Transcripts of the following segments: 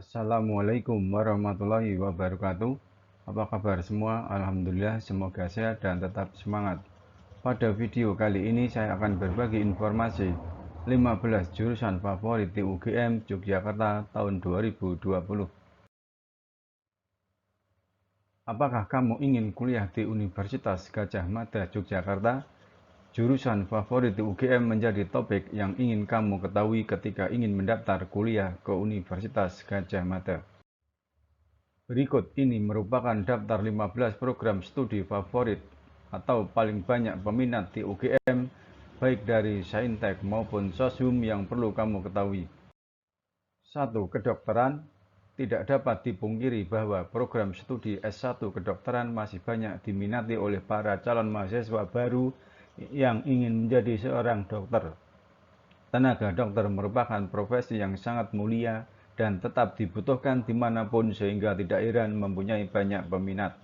Assalamualaikum warahmatullahi wabarakatuh. Apa kabar semua? Alhamdulillah, semoga sehat dan tetap semangat. Pada video kali ini saya akan berbagi informasi 15 jurusan favorit di UGM Yogyakarta tahun 2020. Apakah kamu ingin kuliah di Universitas Gadjah Mada Yogyakarta? Jurusan favorit di UGM menjadi topik yang ingin kamu ketahui ketika ingin mendaftar kuliah ke Universitas Gadjah Mada. Berikut ini merupakan daftar 15 program studi favorit atau paling banyak peminat di UGM, baik dari Saintek maupun Soshum yang perlu kamu ketahui. 1. Kedokteran. Tidak dapat dipungkiri bahwa program studi S1 kedokteran masih banyak diminati oleh para calon mahasiswa baru yang ingin menjadi seorang dokter. Tenaga dokter merupakan profesi yang sangat mulia dan tetap dibutuhkan dimanapun sehingga tidak heran mempunyai banyak peminat.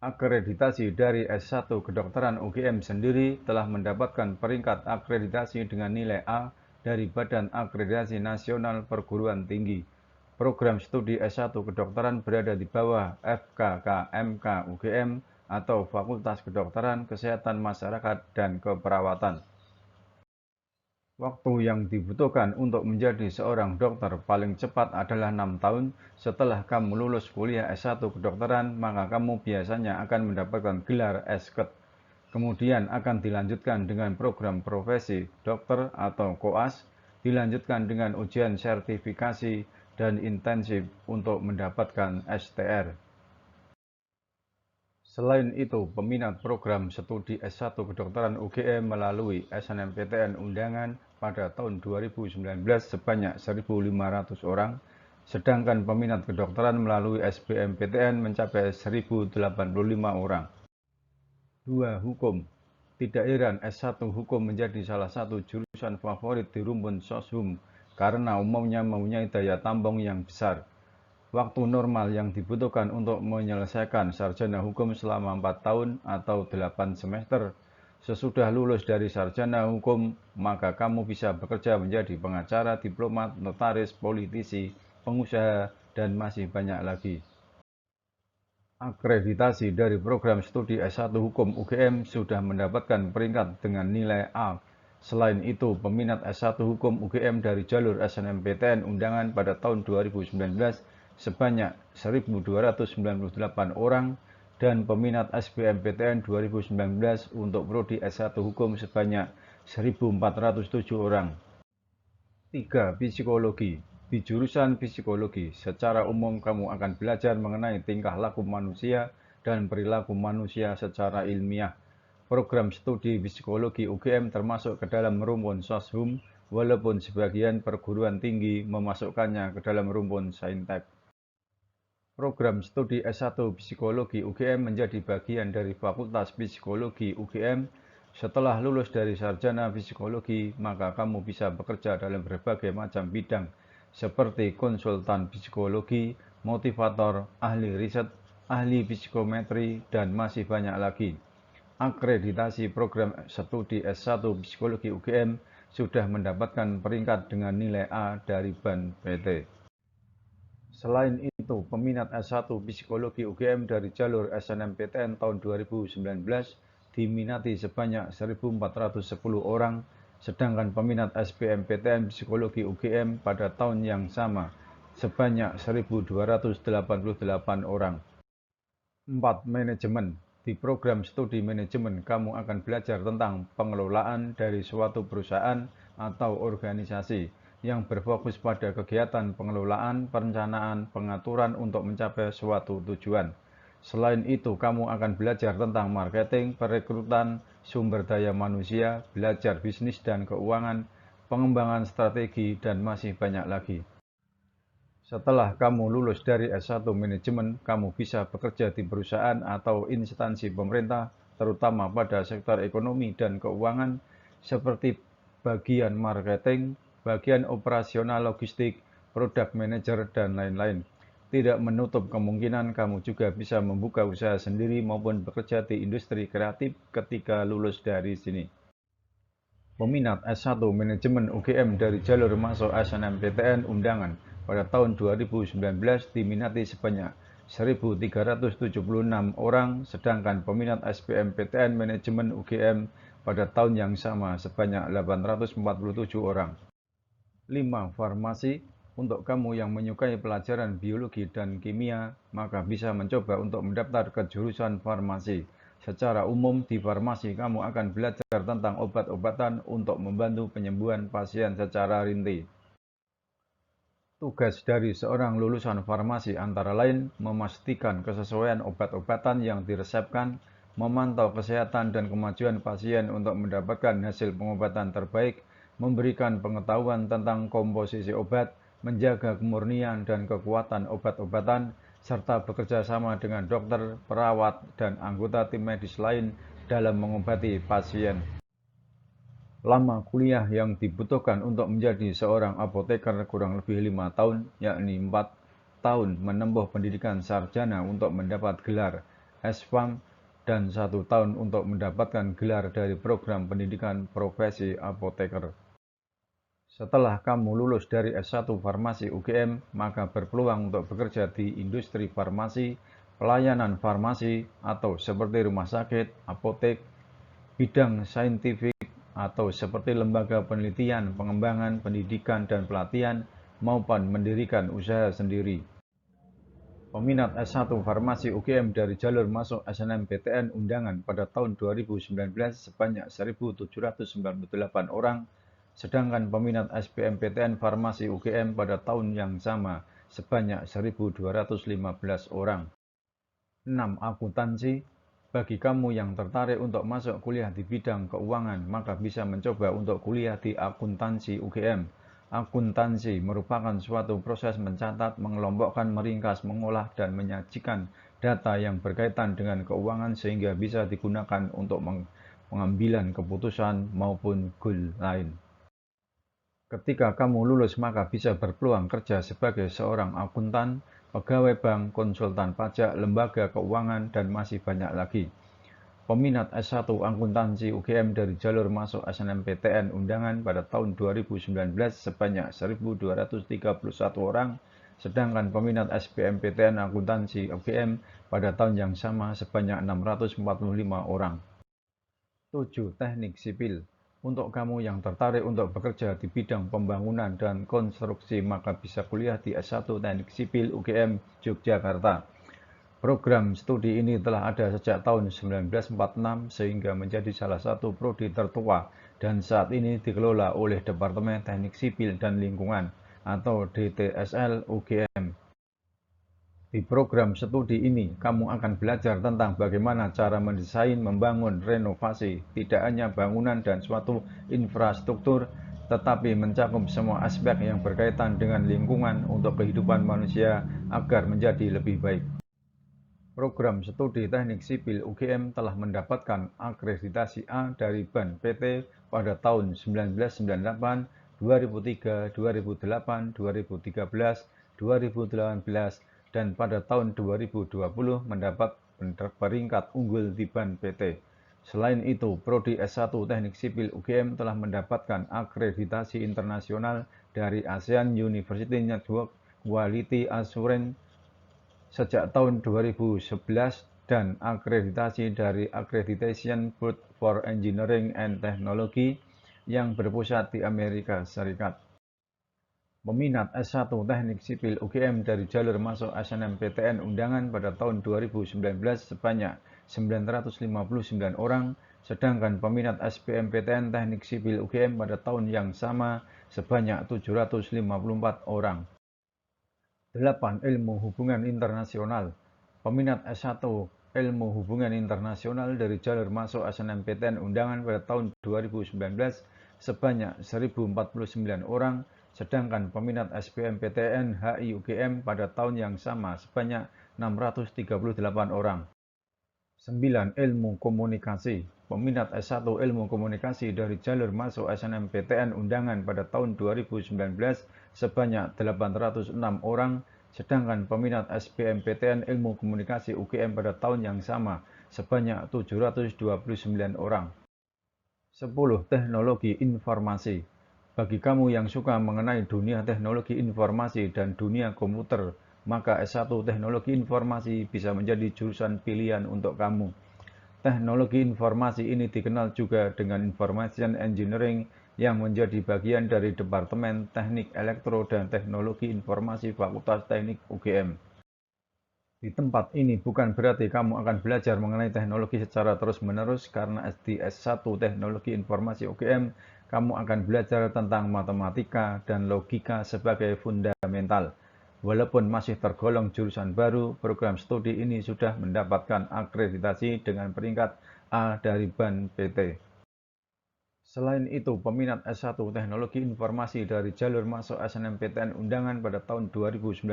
Akreditasi dari S1 Kedokteran UGM sendiri telah mendapatkan peringkat akreditasi dengan nilai A dari Badan Akreditasi Nasional Perguruan Tinggi. Program studi S1 Kedokteran berada di bawah FKKMK UGM atau Fakultas Kedokteran, Kesehatan Masyarakat, dan Keperawatan. Waktu yang dibutuhkan untuk menjadi seorang dokter paling cepat adalah 6 tahun. Setelah kamu lulus kuliah S1 kedokteran, maka kamu biasanya akan mendapatkan gelar S.Ket. Kemudian akan dilanjutkan dengan program profesi dokter atau koas, dilanjutkan dengan ujian sertifikasi dan intensif untuk mendapatkan STR. Selain itu, peminat program studi S1 Kedokteran UGM melalui SNMPTN undangan pada tahun 2019 sebanyak 1.500 orang, sedangkan peminat kedokteran melalui SBMPTN mencapai 1.085 orang. 2. Hukum. Tidak heran S1 Hukum menjadi salah satu jurusan favorit di rumpun Soshum karena umumnya mempunyai daya tampung yang besar. Waktu normal yang dibutuhkan untuk menyelesaikan sarjana hukum selama 4 tahun atau 8 semester. Sesudah lulus dari sarjana hukum, maka kamu bisa bekerja menjadi pengacara, diplomat, notaris, politisi, pengusaha, dan masih banyak lagi. Akreditasi dari program studi S1 Hukum UGM sudah mendapatkan peringkat dengan nilai A. Selain itu, peminat S1 Hukum UGM dari jalur SNMPTN undangan pada tahun 2019 sebanyak 1.298 orang dan peminat SBMPTN 2019 untuk prodi S1 Hukum sebanyak 1.407 orang. 3. Psikologi. Di jurusan psikologi, secara umum kamu akan belajar mengenai tingkah laku manusia dan perilaku manusia secara ilmiah. Program studi psikologi UGM termasuk ke dalam rumpun Soshum, walaupun sebagian perguruan tinggi memasukkannya ke dalam rumpun Saintek. Program studi S1 Psikologi UGM menjadi bagian dari Fakultas Psikologi UGM. Setelah lulus dari sarjana psikologi, maka kamu bisa bekerja dalam berbagai macam bidang, seperti konsultan psikologi, motivator, ahli riset, ahli psikometri, dan masih banyak lagi. Akreditasi program studi S1 Psikologi UGM sudah mendapatkan peringkat dengan nilai A dari BAN-PT. Selain itu, peminat S1 Psikologi UGM dari jalur SNMPTN tahun 2019 diminati sebanyak 1.410 orang, sedangkan peminat SBMPTN Psikologi UGM pada tahun yang sama sebanyak 1.288 orang. 4. Manajemen. Di program studi manajemen, kamu akan belajar tentang pengelolaan dari suatu perusahaan atau organisasi yang berfokus pada kegiatan pengelolaan, perencanaan, pengaturan untuk mencapai suatu tujuan. Selain itu, kamu akan belajar tentang marketing, perekrutan, sumber daya manusia, belajar bisnis dan keuangan, pengembangan strategi, dan masih banyak lagi. Setelah kamu lulus dari S1 Manajemen, kamu bisa bekerja di perusahaan atau instansi pemerintah, terutama pada sektor ekonomi dan keuangan, seperti bagian marketing, bagian operasional logistik, produk manajer, dan lain-lain. Tidak menutup kemungkinan kamu juga bisa membuka usaha sendiri maupun bekerja di industri kreatif ketika lulus dari sini. Peminat S1 Manajemen UGM dari jalur masuk SNMPTN undangan pada tahun 2019 diminati sebanyak 1.376 orang, sedangkan peminat SBMPTN Manajemen UGM pada tahun yang sama sebanyak 847 orang. 5. Farmasi. Untuk kamu yang menyukai pelajaran biologi dan kimia, maka bisa mencoba untuk mendaftar ke jurusan farmasi. Secara umum, di farmasi kamu akan belajar tentang obat-obatan untuk membantu penyembuhan pasien secara rinci. Tugas dari seorang lulusan farmasi antara lain memastikan kesesuaian obat-obatan yang diresepkan, memantau kesehatan dan kemajuan pasien untuk mendapatkan hasil pengobatan terbaik, memberikan pengetahuan tentang komposisi obat, menjaga kemurnian dan kekuatan obat-obatan, serta bekerja sama dengan dokter, perawat, dan anggota tim medis lain dalam mengobati pasien. Lama kuliah yang dibutuhkan untuk menjadi seorang apoteker kurang lebih 5 tahun, yakni 4 tahun menempuh pendidikan sarjana untuk mendapat gelar S.Pharm dan 1 tahun untuk mendapatkan gelar dari program pendidikan profesi apoteker. Setelah kamu lulus dari S1 Farmasi UGM, maka berpeluang untuk bekerja di industri farmasi, pelayanan farmasi, atau seperti rumah sakit, apotek, bidang saintifik, atau seperti lembaga penelitian, pengembangan, pendidikan, dan pelatihan, maupun mendirikan usaha sendiri. Peminat S1 Farmasi UGM dari jalur masuk SNMPTN undangan pada tahun 2019 sebanyak 1.798 orang, sedangkan peminat SBMPTN Farmasi UGM pada tahun yang sama sebanyak 1.215 orang. 6. Akuntansi. Bagi kamu yang tertarik untuk masuk kuliah di bidang keuangan, maka bisa mencoba untuk kuliah di akuntansi UGM. Akuntansi merupakan suatu proses mencatat, mengelompokkan, meringkas, mengolah, dan menyajikan data yang berkaitan dengan keuangan sehingga bisa digunakan untuk pengambilan keputusan maupun goal lain. Ketika kamu lulus, maka bisa berpeluang kerja sebagai seorang akuntan, pegawai bank, konsultan pajak, lembaga keuangan, dan masih banyak lagi. Peminat S1 Akuntansi UGM dari jalur masuk SNMPTN undangan pada tahun 2019 sebanyak 1.231 orang, sedangkan peminat SBMPTN Akuntansi UGM pada tahun yang sama sebanyak 645 orang. 7. Teknik sipil. Untuk kamu yang tertarik untuk bekerja di bidang pembangunan dan konstruksi, maka bisa kuliah di S1 Teknik Sipil UGM Yogyakarta. Program studi ini telah ada sejak tahun 1946 sehingga menjadi salah satu prodi tertua dan saat ini dikelola oleh Departemen Teknik Sipil dan Lingkungan atau DTSL UGM. Di program studi ini, kamu akan belajar tentang bagaimana cara mendesain, membangun, renovasi, tidak hanya bangunan dan suatu infrastruktur, tetapi mencakup semua aspek yang berkaitan dengan lingkungan untuk kehidupan manusia agar menjadi lebih baik. Program studi Teknik Sipil UGM telah mendapatkan akreditasi A dari BAN PT pada tahun 1998, 2003, 2008, 2013, 2018, dan pada tahun 2020 mendapat peringkat unggul di BAN PT. Selain itu, Prodi S1 Teknik Sipil UGM telah mendapatkan akreditasi internasional dari ASEAN University Network Quality Assurance sejak tahun 2011 dan akreditasi dari Accreditation Board for Engineering and Technology yang berpusat di Amerika Serikat. Peminat S1 Teknik Sipil UGM dari jalur masuk SNMPTN undangan pada tahun 2019 sebanyak 959 orang, sedangkan peminat SBMPTN Teknik Sipil UGM pada tahun yang sama sebanyak 754 orang. 8. Ilmu Hubungan Internasional. Peminat S1 Ilmu Hubungan Internasional dari jalur masuk SNMPTN undangan pada tahun 2019 sebanyak 1049 orang, sedangkan peminat SBMPTN HI UGM pada tahun yang sama sebanyak 638 orang. 9. Ilmu Komunikasi. Peminat S1 Ilmu Komunikasi dari jalur masuk SNMPTN undangan pada tahun 2019 sebanyak 806 orang, sedangkan peminat SBMPTN Ilmu Komunikasi UGM pada tahun yang sama sebanyak 729 orang. 10. Teknologi Informasi. Bagi kamu yang suka mengenai dunia teknologi informasi dan dunia komputer, maka S1 Teknologi Informasi bisa menjadi jurusan pilihan untuk kamu. Teknologi informasi ini dikenal juga dengan Information Engineering yang menjadi bagian dari Departemen Teknik Elektro dan Teknologi Informasi Fakultas Teknik UGM. Di tempat ini bukan berarti kamu akan belajar mengenai teknologi secara terus-menerus, karena di S1 Teknologi Informasi UGM, kamu akan belajar tentang matematika dan logika sebagai fundamental. Walaupun masih tergolong jurusan baru, program studi ini sudah mendapatkan akreditasi dengan peringkat A dari BAN PT. Selain itu, peminat S1 Teknologi Informasi dari jalur masuk SNMPTN undangan pada tahun 2019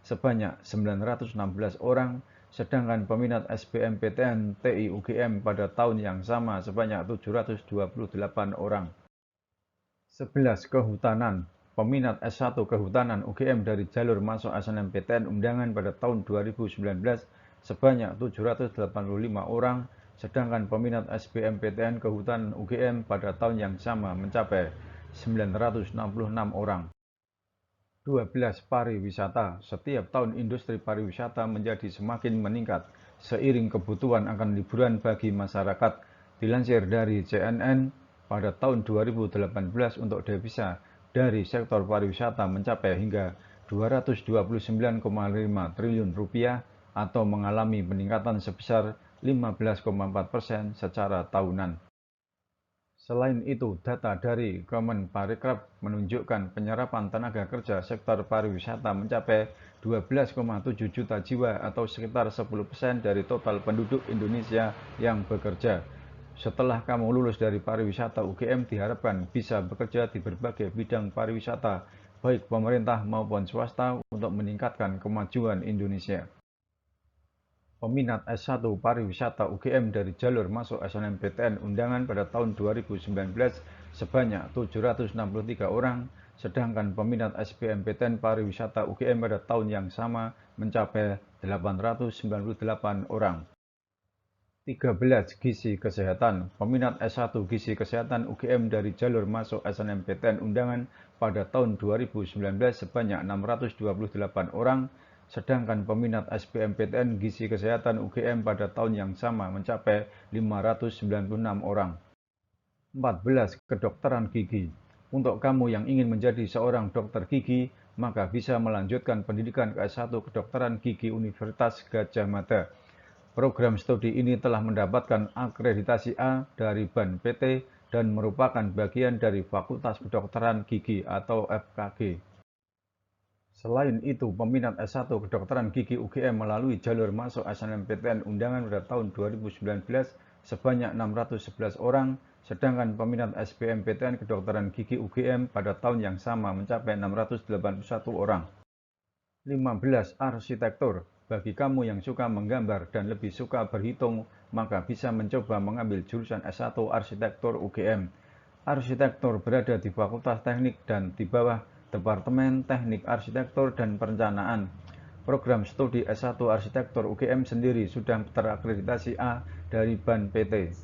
sebanyak 916 orang, sedangkan peminat SBMPTN TI UGM pada tahun yang sama sebanyak 728 orang. 11. Kehutanan. Peminat S1 Kehutanan UGM dari jalur masuk SNMPTN undangan pada tahun 2019 sebanyak 785 orang, sedangkan peminat SBMPTN Kehutanan UGM pada tahun yang sama mencapai 966 orang. 12. Pariwisata. Setiap tahun industri pariwisata menjadi semakin meningkat seiring kebutuhan akan liburan bagi masyarakat. Dilansir dari CNN, pada tahun 2018 untuk devisa dari sektor pariwisata mencapai hingga 229,5 triliun rupiah atau mengalami peningkatan sebesar 15,4% secara tahunan. Selain itu, data dari Kemenparekraf menunjukkan penyerapan tenaga kerja sektor pariwisata mencapai 12,7 juta jiwa atau sekitar 10% dari total penduduk Indonesia yang bekerja. Setelah kamu lulus dari pariwisata, UGM diharapkan bisa bekerja di berbagai bidang pariwisata, baik pemerintah maupun swasta, untuk meningkatkan kemajuan Indonesia. Peminat S1 Pariwisata UGM dari jalur masuk SNMPTN undangan pada tahun 2019 sebanyak 763 orang, sedangkan peminat SBMPTN Pariwisata UGM pada tahun yang sama mencapai 898 orang. 13. Gizi Kesehatan. Peminat S1 Gizi Kesehatan UGM dari jalur masuk SNMPTN undangan pada tahun 2019 sebanyak 628 orang, sedangkan peminat SBMPTN Gizi Kesehatan UGM pada tahun yang sama mencapai 596 orang. 14. Kedokteran Gigi. Untuk kamu yang ingin menjadi seorang dokter gigi, maka bisa melanjutkan pendidikan ke S1 Kedokteran Gigi Universitas Gadjah Mada. Program studi ini telah mendapatkan akreditasi A dari BAN PT dan merupakan bagian dari Fakultas Kedokteran Gigi atau FKG. Selain itu, peminat S1 Kedokteran Gigi UGM melalui jalur masuk SNMPTN undangan pada tahun 2019 sebanyak 611 orang, sedangkan peminat SBMPTN Kedokteran Gigi UGM pada tahun yang sama mencapai 681 orang. 15. Arsitektur. Bagi kamu yang suka menggambar dan lebih suka berhitung, maka bisa mencoba mengambil jurusan S1 Arsitektur UGM. Arsitektur berada di Fakultas Teknik dan di bawah Departemen Teknik Arsitektur dan Perencanaan. Program studi S1 Arsitektur UGM sendiri sudah terakreditasi A dari BAN PT.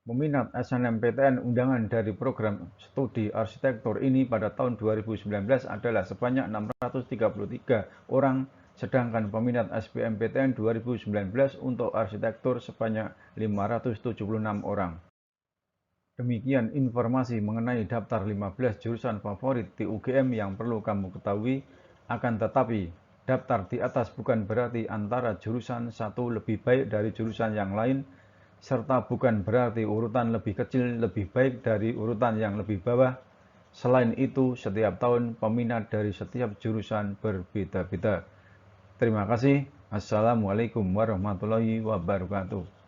Peminat SNMPTN undangan dari program studi arsitektur ini pada tahun 2019 adalah sebanyak 633 orang, sedangkan peminat SBMPTN 2019 untuk arsitektur sebanyak 576 orang. Demikian informasi mengenai daftar 15 jurusan favorit di UGM yang perlu kamu ketahui. Akan tetapi, daftar di atas bukan berarti antara jurusan satu lebih baik dari jurusan yang lain, serta bukan berarti urutan lebih kecil lebih baik dari urutan yang lebih bawah. Selain itu, setiap tahun peminat dari setiap jurusan berbeda-beda. Terima kasih. Assalamualaikum warahmatullahi wabarakatuh.